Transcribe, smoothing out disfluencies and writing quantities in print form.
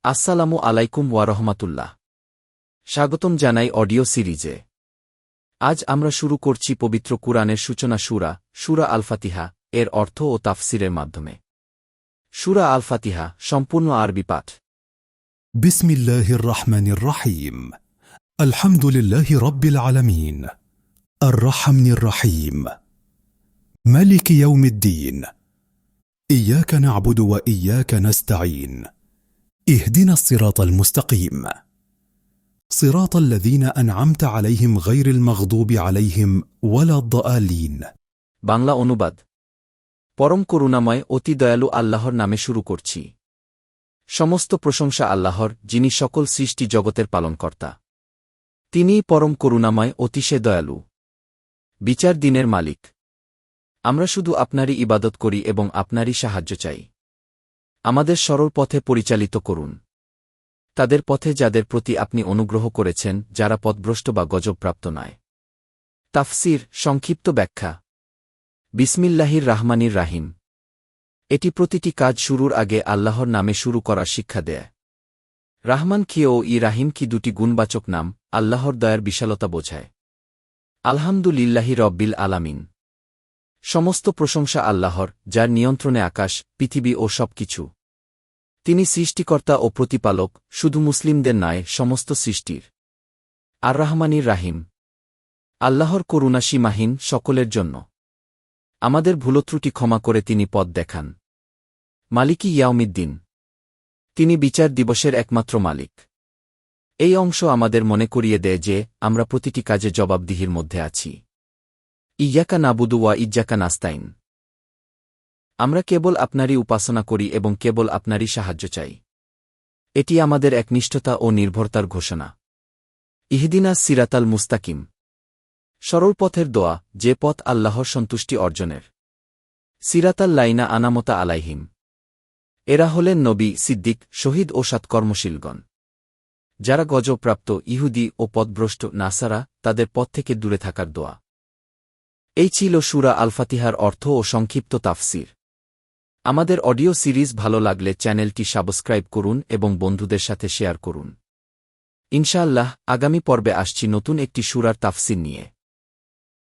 আসসালামু আলাইকুম ওয়া রাহমাতুল্লাহ। স্বাগতম জানাই অডিও সিরিজে। আজ আমরা শুরু করছি পবিত্র কুরআনের সূচনা সূরা আল ফাতিহা এর অর্থ ও তাফসিরের মাধ্যমে। সূরা আল ফাতিহা সম্পূর্ণ আরবি পাঠ। বিসমিল্লাহির রহমানির রহিম। আলহামদুলিল্লাহি রাব্বিল আলামিন। আর রহমানির রহিম। মালিকি ইয়াউমিদ্দিন। ইয়্যাকা না'বুদু ওয়া ইয়্যাকা নাস্তাঈন। اهدنا الصراط المستقيم صراط الذين أنعمت عليهم غير المغضوب عليهم ولا الضالين। বাংলা অনুবাদ। পরম করুণাময় অতি দয়ালু আল্লাহর নামে শুরু করছি। সমস্ত প্রশংসা আল্লাহর, যিনি সকল সৃষ্টি জগতের পালনকর্তা। তিনিই পরম করুণাময়, অতিশয় দয়ালু, বিচার দিনের মালিক। আমরা শুধু আপনারই ইবাদত করি এবং আপনারই সাহায্য চাই। আমাদের সরল পথে পরিচালিত করুন, তাদের পথে যাদের প্রতি আপনি অনুগ্রহ করেছেন, যারা পথভ্রষ্ট বা গজবপ্রাপ্ত নয়। তাফসির সংক্ষিপ্ত ব্যাখ্যা। বিসমিল্লাহির রাহমানির রাহিম। এটি প্রতিটি কাজ শুরুর আগে আল্লাহর নামে শুরু করার শিক্ষা দেয়। রাহমান কি ও রাহিম কি দুটি গুণবাচক নাম, আল্লাহর দয়ার বিশালতা বোঝায়। আলহামদুলিল্লাহি রব্বিল আলামিন। সমস্ত প্রশংসা আল্লাহর, যার নিয়ন্ত্রণে আকাশ, পৃথিবী ও সব কিছু। তিনি সৃষ্টিকর্তা ও প্রতিপালক, শুধু মুসলিমদের নয়, সমস্ত সৃষ্টির। আর রাহমানির রাহিম। আল্লাহর করুণা সীমাহীন, সকলের জন্য। আমাদের ভুলত্রুটি ক্ষমা করে তিনি পথ দেখান। মালিকি ইয়াউমিদ্দিন। তিনি বিচার দিবসের একমাত্র মালিক। এই অংশ আমাদের মনে করিয়ে দেয় যে আমরা প্রতিটি কাজে জবাবদিহির মধ্যে আছি। ইয়্যাকা না'বুদু ওয়া ইয়্যাকা নাস্তাঈন। আমরা কেবল আপনারই উপাসনা করি এবং কেবল আপনারই সাহায্য চাই। এটি আমাদের একনিষ্ঠতা ও নির্ভরতার ঘোষণা। ইহদিনাস সিরাতাল মুস্তাকিম। সরল পথের দোয়া, যে পথ আল্লাহর সন্তুষ্টি অর্জনের। সিরাতাল লাইনা আনামতা আলাইহিম। এরা হলেন নবী, সিদ্দিক, শহীদ ও সৎকর্মশীলগণ। যারা গজবপ্রাপ্ত, ইহুদি ও পথভ্রষ্ট নাসারা, তাদের পথ থেকে দূরে থাকার দোয়া। এই ছিল সূরা আল ফাতিহার অর্থ ও সংক্ষিপ্ত তাফসির। আমাদের অডিও সিরিজ ভালো লাগলে চ্যানেলটি সাবস্ক্রাইব করুন এবং বন্ধুদের সাথে শেয়ার করুন। ইনশাআল্লাহ আগামী পর্বে আসছি নতুন একটি সূরার তাফসির নিয়ে।